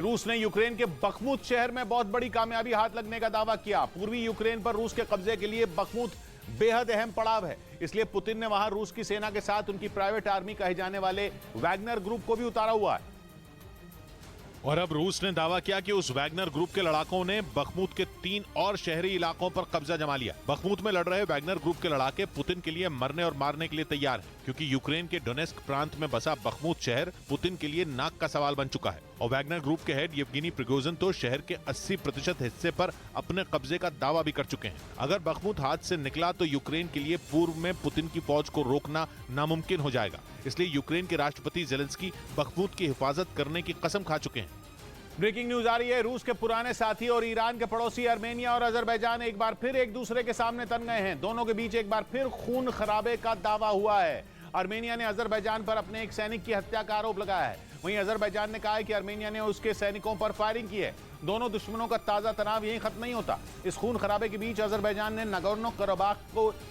रूस ने यूक्रेन के बखमुत शहर में बहुत बड़ी कामयाबी हाथ लगने का दावा किया। पूर्वी यूक्रेन पर रूस के कब्जे के लिए बखमुत बेहद अहम पड़ाव है। इसलिए पुतिन ने वहां रूस की सेना के साथ उनकी प्राइवेट आर्मी कहे जाने वाले वैगनर ग्रुप को भी उतारा हुआ है। और अब रूस ने दावा किया कि उस वैगनर ग्रुप के लड़ाकों ने बखमुत के 3 और शहरी इलाकों पर कब्जा जमा लिया। बखमुत में लड़ रहे वैगनर ग्रुप के लड़ाके पुतिन के लिए मरने और मारने के लिए तैयार हैं, क्योंकि यूक्रेन के डोनेस्क प्रांत में बसा बखमुत शहर पुतिन के लिए नाक का सवाल बन चुका है। और वैगनर ग्रुप के हेड येवगेनी प्रिगोजिन तो शहर के 80% हिस्से पर अपने कब्जे का दावा भी कर चुके हैं। अगर बखमुत हाथ से निकला तो यूक्रेन के लिए पूर्व में पुतिन की फौज को रोकना नामुमकिन हो जाएगा। इसलिए यूक्रेन के राष्ट्रपति जेलेंस्की बखमुत की हिफाजत करने की कसम खा चुके हैं। ब्रेकिंग न्यूज आ रही है। रूस के पुराने साथी और ईरान के पड़ोसी आर्मेनिया और अजरबैजान एक बार फिर एक दूसरे के सामने तन गए हैं। दोनों के बीच एक बार फिर खून खराबे का दावा हुआ है। आर्मेनिया ने अजरबैजान पर अपने एक सैनिक की हत्या का आरोप लगाया है। वहीं अजरबैजान ने कहा है कि आर्मेनिया ने उसके सैनिकों पर फायरिंग की है। दोनों दुश्मनों का ताजा तनाव यहीं खत्म नहीं होता। इस खून खराबे के बीच अजरबैजान ने नागोर्नो कराबाख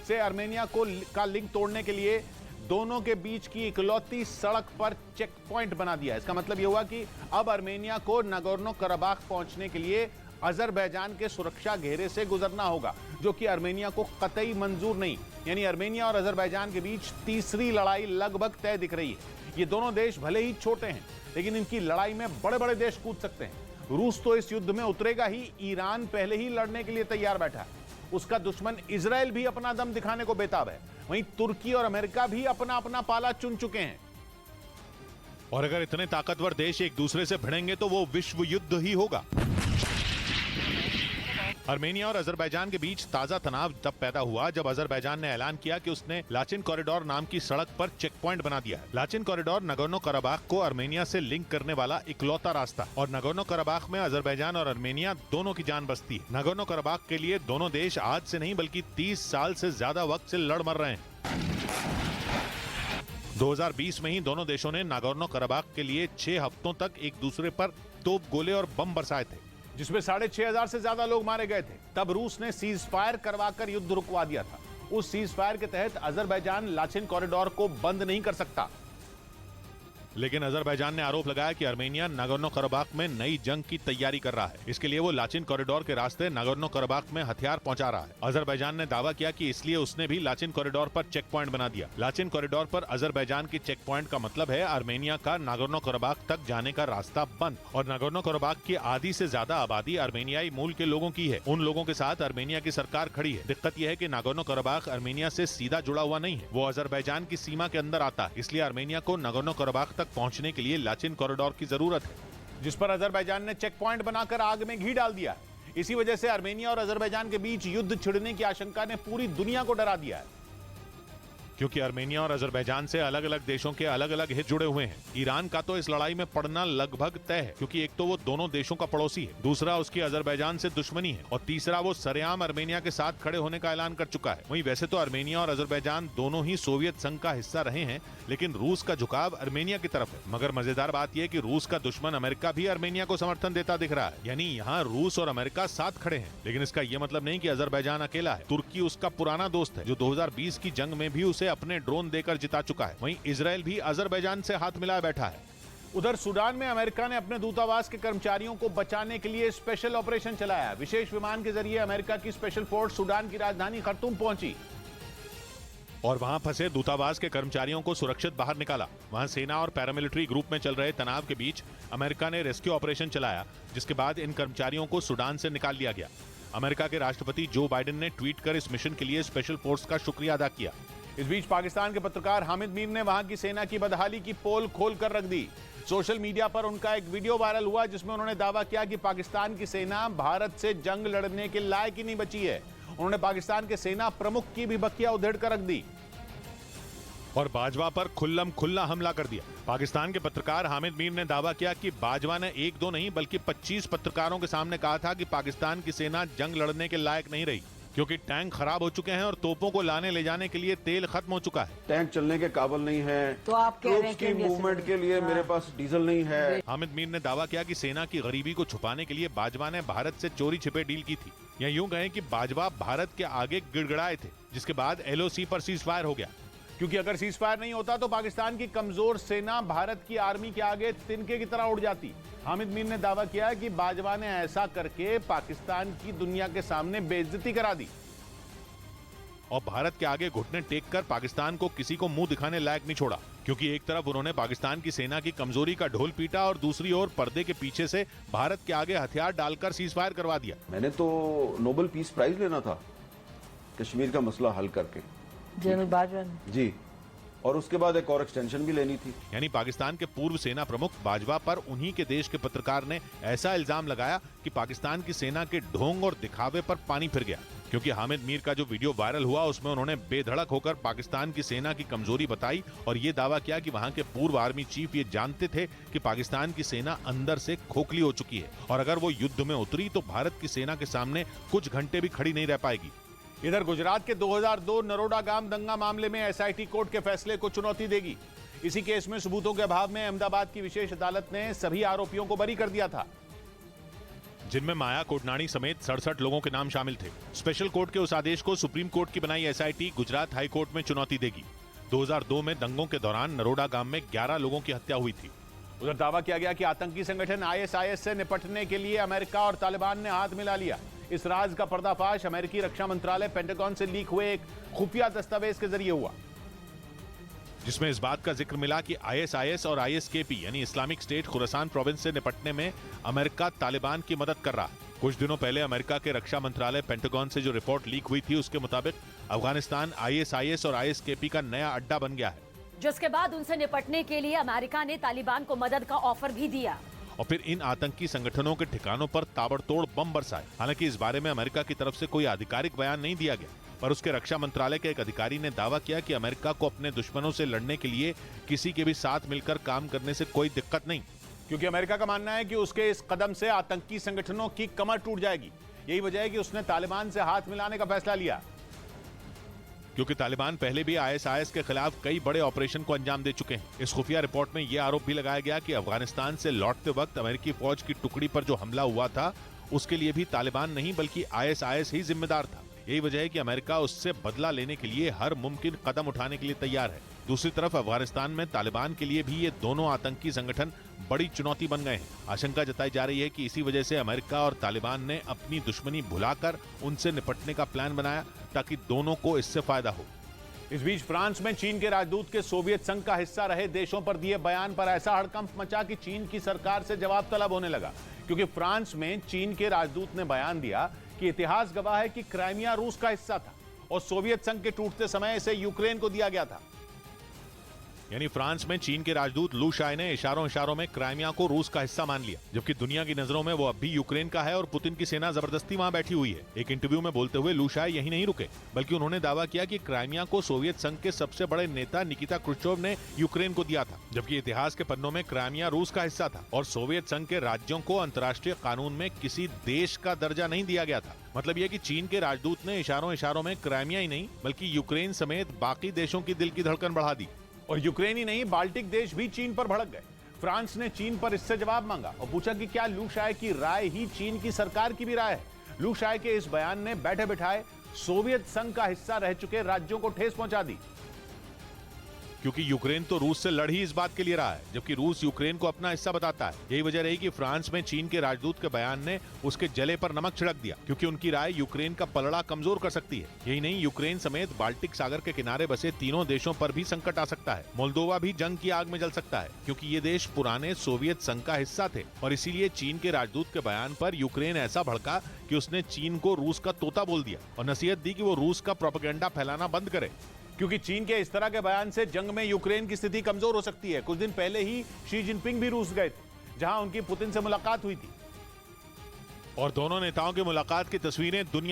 से आर्मेनिया का लिंक तोड़ने के लिए दोनों के बीच की इकलौती सड़क पर चेक पॉइंट बना दिया। इसका मतलब यह हुआ कि अब आर्मेनिया को नागोर्नो कराबाख पहुंचने के लिए अजरबैजान के सुरक्षा घेरे से गुजरना होगा, जो कि आर्मेनिया को कतई मंजूर नहीं। यानी आर्मेनिया और अजरबैजान के बीच तीसरी लड़ाई लगभग तय दिख रही है। ये दोनों देश भले ही छोटे हैं, लेकिन इनकी लड़ाई में बड़े बड़े देश कूद सकते हैं। रूस तो इस युद्ध में उतरेगा ही। ईरान पहले ही लड़ने के लिए तैयार बैठा है। उसका दुश्मन इजराइल भी अपना दम दिखाने को बेताब है। वहीं तुर्की और अमेरिका भी अपना अपना पाला चुन चुके हैं। और अगर इतने ताकतवर देश एक दूसरे से भिड़ेंगे तो वो विश्व युद्ध ही होगा। आर्मेनिया और अजरबैजान के बीच ताजा तनाव तब पैदा हुआ जब अजरबैजान ने ऐलान किया कि उसने लाचिन कॉरिडोर नाम की सड़क पर चेक पॉइंट बना दिया है। लाचिन कॉरिडोर नागोर्नो कराबाख को आर्मेनिया से लिंक करने वाला इकलौता रास्ता, और नागोर्नो कराबाख में अजरबैजान और आर्मेनिया दोनों की जान बसती है। नागोर्नो कराबाख के लिए दोनों देश आज से नहीं बल्कि 30 साल से ज्यादा वक्त से लड़ मर रहे हैं। 2020 में ही दोनों देशों ने नागोर्नो कराबाख के लिए 6 हफ्तों तक एक दूसरे पर तोप, गोले और बम बरसाए थे, जिसमें 6,500 से ज्यादा लोग मारे गए थे। तब रूस ने सीज फायर करवाकर युद्ध रुकवा दिया था। उस सीज फायर के तहत अजरबैजान लाचिन कॉरिडोर को बंद नहीं कर सकता। लेकिन अजरबैजान ने आरोप लगाया कि आर्मेनिया नागोर्नो कराबाख में नई जंग की तैयारी कर रहा है। इसके लिए वो लाचिन कॉरिडोर के रास्ते नागोर्नो कराबाख में हथियार पहुंचा रहा है। अजरबैजान ने दावा किया कि इसलिए उसने भी लाचिन कॉरिडोर पर चेक पॉइंट बना दिया। लाचिन कॉरिडोर पर अजरबैजान की चेक पॉइंट का मतलब है आर्मेनिया का नागोर्नो कराबाख तक जाने का रास्ता बंद। और नागोर्नो कराबाख की आधी से ज्यादा आबादी आर्मेनियाई मूल के लोगों की है। उन लोगों के साथ आर्मेनिया की सरकार खड़ी है। दिक्कत यह है कि नागोर्नो कराबाख आर्मेनिया से सीधा जुड़ा हुआ नहीं है। वो अजरबैजान की सीमा के अंदर आता है। इसलिए आर्मेनिया को नागोर्नो कराबाख तक पहुंचने के लिए लाचिन कॉरिडोर की जरूरत है, जिस पर अजरबैजान ने चेक पॉइंट बनाकर आग में घी डाल दिया। इसी वजह से आर्मेनिया और अजरबैजान के बीच युद्ध छिड़ने की आशंका ने पूरी दुनिया को डरा दिया है, क्योंकि आर्मेनिया और अजरबैजान से अलग अलग देशों के अलग अलग हित जुड़े हुए हैं। ईरान का तो इस लड़ाई में पड़ना लगभग तय है, क्योंकि एक तो वो दोनों देशों का पड़ोसी है, दूसरा उसकी अजरबैजान से दुश्मनी है, और तीसरा वो सरेआम आर्मेनिया के साथ खड़े होने का ऐलान कर चुका है। वहीं वैसे तो आर्मेनिया और अजरबैजान दोनों ही सोवियत संघ का हिस्सा रहे हैं, लेकिन रूस का झुकाव आर्मेनिया की तरफ है। मगर मजेदार बात यह कि रूस का दुश्मन अमेरिका भी आर्मेनिया को समर्थन देता दिख रहा है। यानी यहाँ रूस और अमेरिका साथ खड़े हैं। लेकिन इसका यह मतलब नहीं कि अजरबैजान अकेला है। तुर्की उसका पुराना दोस्त है, जो 2020 की जंग में भी उसे अपने ड्रोन देकर जिता चुका है। वहीं इजराइल भी अजरबैजान से हाथ मिलाए बैठा है। उधर सूडान में अमेरिका ने अपने दूतावास के कर्मचारियों को बचाने के लिए स्पेशल ऑपरेशन चलाया। विशेष विमान के जरिए अमेरिका की स्पेशल फोर्स सूडान की राजधानी खर्तूम पहुंची और वहां फंसे दूतावास के कर्मचारियों को सुरक्षित बाहर निकाला। वहां सेना और पैरामिलिट्री ग्रुप में चल रहे तनाव के बीच अमेरिका ने रेस्क्यू ऑपरेशन चलाया, जिसके बाद इन कर्मचारियों को सूडान से निकाल लिया गया। अमेरिका के राष्ट्रपति जो बाइडेन ने ट्वीट कर इस मिशन के लिए स्पेशल फोर्स का शुक्रिया अदा किया। इस बीच पाकिस्तान के पत्रकार हामिद मीर ने वहां की सेना की बदहाली की पोल खोल कर रख दी। सोशल मीडिया पर उनका एक वीडियो वायरल हुआ, जिसमें उन्होंने दावा किया कि पाकिस्तान की सेना भारत से जंग लड़ने के लायक ही नहीं बची है। उन्होंने पाकिस्तान के सेना प्रमुख की भी बखिया उधेड़ कर रख दी और बाजवा पर खुल्लम खुल्ला हमला कर दिया। पाकिस्तान के पत्रकार हामिद मीर ने दावा किया कि बाजवा ने एक दो नहीं बल्कि 25 पत्रकारों के सामने कहा था कि पाकिस्तान की सेना जंग लड़ने के लायक नहीं रही, क्योंकि टैंक खराब हो चुके हैं और तोपों को लाने ले जाने के लिए तेल खत्म हो चुका है। टैंक चलने के काबिल नहीं है, तो आप कह रहे हैं की मूवमेंट के लिए मेरे पास डीजल नहीं है। हामिद मीर ने दावा किया कि सेना की गरीबी को छुपाने के लिए बाजवा ने भारत से चोरी छिपे डील की थी, या यूं कहें कि बाजवा भारत के आगे गिड़गिड़ाए थे, जिसके बाद LOC पर सीज फायर हो गया। क्योंकि अगर सीज फायर नहीं होता तो पाकिस्तान की कमजोर सेना भारत की आर्मी के आगे तिनके की तरह उड़ जाती। हामिद मीर ने दावा किया कि बाजवा ने ऐसा करके पाकिस्तान की दुनिया के सामने बेइज्जती करा दी और भारत के आगे घुटने टेक कर पाकिस्तान को किसी को मुंह दिखाने लायक नहीं छोड़ा, क्योंकि एक तरफ उन्होंने पाकिस्तान की सेना की कमजोरी का ढोल पीटा और दूसरी ओर पर्दे के पीछे से भारत के आगे हथियार डालकर सीज फायर करवा दिया। मैंने तो नोबेल पीस प्राइज लेना था कश्मीर का मसला हल करके, जनरल बाजवा ने जी, और उसके बाद एक और एक्सटेंशन भी लेनी थी। यानी पाकिस्तान के पूर्व सेना प्रमुख बाजवा पर उन्हीं के देश के पत्रकार ने ऐसा इल्जाम लगाया कि पाकिस्तान की सेना के ढोंग और दिखावे पर पानी फिर गया, क्योंकि हामिद मीर का जो वीडियो वायरल हुआ उसमें उन्होंने बेधड़क होकर पाकिस्तान की सेना की कमजोरी बताई और ये दावा किया कि वहां के पूर्व आर्मी चीफ ये जानते थे कि पाकिस्तान की सेना अंदर से खोखली हो चुकी है और अगर वो युद्ध में उतरी तो भारत की सेना के सामने कुछ घंटे भी खड़ी नहीं रह पाएगी। इधर गुजरात के 2002 नरोडा गांव दंगा मामले में एसआईटी कोर्ट के फैसले को चुनौती देगी। इसी केस में सबूतों के अभाव में अहमदाबाद की विशेष अदालत ने सभी आरोपियों को बरी कर दिया था, जिनमें माया कोटनानी समेत 67 लोगों के नाम शामिल थे। स्पेशल कोर्ट के उस आदेश को सुप्रीम कोर्ट की बनाई एसआईटी गुजरात हाई कोर्ट में चुनौती देगी। 2002 में दंगों के दौरान नरोडा गांव में 11 लोगों की हत्या हुई थी। उधर दावा किया गया कि आतंकी संगठन आईएसआईएस से निपटने के लिए अमेरिका और तालिबान ने हाथ मिला लिया। इस राज का पर्दाफाश अमेरिकी रक्षा मंत्रालय पेंटागन से लीक हुए एक खुफिया दस्तावेज के जरिए हुआ, जिसमें इस बात का जिक्र मिला कि आईएसआईएस और आईएसकेपी यानी इस्लामिक स्टेट खुरासान प्रोविंस से निपटने में अमेरिका तालिबान की मदद कर रहा है। कुछ दिनों पहले अमेरिका के रक्षा मंत्रालय पेंटागन से जो रिपोर्ट लीक हुई थी उसके मुताबिक अफगानिस्तान आईएसआईएस और आईएसकेपी का नया अड्डा बन गया है, जिसके बाद उनसे निपटने के लिए अमेरिका ने तालिबान को मदद का ऑफर भी दिया और फिर इन आतंकी संगठनों के ठिकानों पर ताबड़तोड़ बम बरसाए। हालांकि इस बारे में अमेरिका की तरफ से कोई आधिकारिक बयान नहीं दिया गया, पर उसके रक्षा मंत्रालय के एक अधिकारी ने दावा किया कि अमेरिका को अपने दुश्मनों से लड़ने के लिए किसी के भी साथ मिलकर काम करने से कोई दिक्कत नहीं, क्योंकि अमेरिका का मानना है कि उसके इस कदम से आतंकी संगठनों की कमर टूट जाएगी। यही वजह है कि उसने तालिबान से हाथ मिलाने का फैसला लिया, क्योंकि तालिबान पहले भी आईएसआईएस के खिलाफ कई बड़े ऑपरेशन को अंजाम दे चुके हैं। इस खुफिया रिपोर्ट में यह आरोप भी लगाया गया कि अफगानिस्तान से लौटते वक्त अमेरिकी फौज की टुकड़ी पर जो हमला हुआ था उसके लिए भी तालिबान नहीं बल्कि आईएसआईएस ही जिम्मेदार था। यही वजह है कि अमेरिका उससे बदला लेने के लिए हर मुमकिन कदम उठाने के लिए तैयार है। दूसरी तरफ अफगानिस्तान में तालिबान के लिए भी ये दोनों आतंकी संगठन बड़ी चुनौती बन गए हैं। आशंका जताई जा रही है कि इसी वजह से अमेरिका और तालिबान ने अपनी दुश्मनी भुलाकर उनसे निपटने का प्लान बनाया ताकि दोनों को इससे फायदा हो। इस बीच फ्रांस में चीन के राजदूत के सोवियत संघ का हिस्सा रहे देशों पर दिए बयान पर ऐसा हड़कंप मचा कि चीन की सरकार से जवाब तलब होने लगा, क्योंकि फ्रांस में चीन के राजदूत ने बयान दिया कि इतिहास गवाह है कि क्राइमिया रूस का हिस्सा था और सोवियत संघ के टूटते समय इसे यूक्रेन को दिया गया था। यानी फ्रांस में चीन के राजदूत लू शाय ने इशारों में क्राइमिया को रूस का हिस्सा मान लिया, जबकि दुनिया की नजरों में वो अब भी यूक्रेन का है और पुतिन की सेना जबरदस्ती वहां बैठी हुई है। एक इंटरव्यू में बोलते हुए लू शाय यही नहीं रुके, बल्कि उन्होंने दावा किया कि क्राइमिया को सोवियत संघ के सबसे बड़े नेता निकिता क्रुश्चोव ने यूक्रेन को दिया था, जबकि इतिहास के पन्नों में क्राइमिया रूस का हिस्सा था और सोवियत संघ के राज्यों को अंतर्राष्ट्रीय कानून में किसी देश का दर्जा नहीं दिया गया था। मतलब यह कि चीन के राजदूत ने इशारों में क्राइमिया ही नहीं बल्कि यूक्रेन समेत बाकी देशों की दिल की धड़कन बढ़ा दी और यूक्रेन ही नहीं बाल्टिक देश भी चीन पर भड़क गए। फ्रांस ने चीन पर इससे जवाब मांगा और पूछा कि क्या लू शाय की राय ही चीन की सरकार की भी राय है। लू शाय के इस बयान ने बैठे बिठाए सोवियत संघ का हिस्सा रह चुके राज्यों को ठेस पहुंचा दी, क्योंकि यूक्रेन तो रूस से लड़ ही इस बात के लिए रहा है, जबकि रूस यूक्रेन को अपना हिस्सा बताता है। यही वजह रही कि फ्रांस में चीन के राजदूत के बयान ने उसके जले पर नमक छिड़क दिया, क्योंकि उनकी राय यूक्रेन का पलड़ा कमजोर कर सकती है। यही नहीं, यूक्रेन समेत बाल्टिक सागर के किनारे बसे तीनों देशों पर भी संकट आ सकता है। मोल्दोवा भी जंग की आग में जल सकता है, क्योंकि ये देश पुराने सोवियत संघ का हिस्सा थे और इसीलिए चीन के राजदूत के बयान पर यूक्रेन ऐसा भड़का कि उसने चीन को रूस का तोता बोल दिया और नसीहत दी कि वो रूस का प्रोपेगेंडा फैलाना बंद करे, क्योंकि चीन के इस तरह के बयान से जंग में यूक्रेन की स्थिति कमजोर हो सकती है। कुछ दिन पहले ही शी जिनपिंग भी रूस गए थे, जहां उनकी पुतिन से मुलाकात हुई थी और दोनों नेताओं की मुलाकात की तस्वीरें दुनिया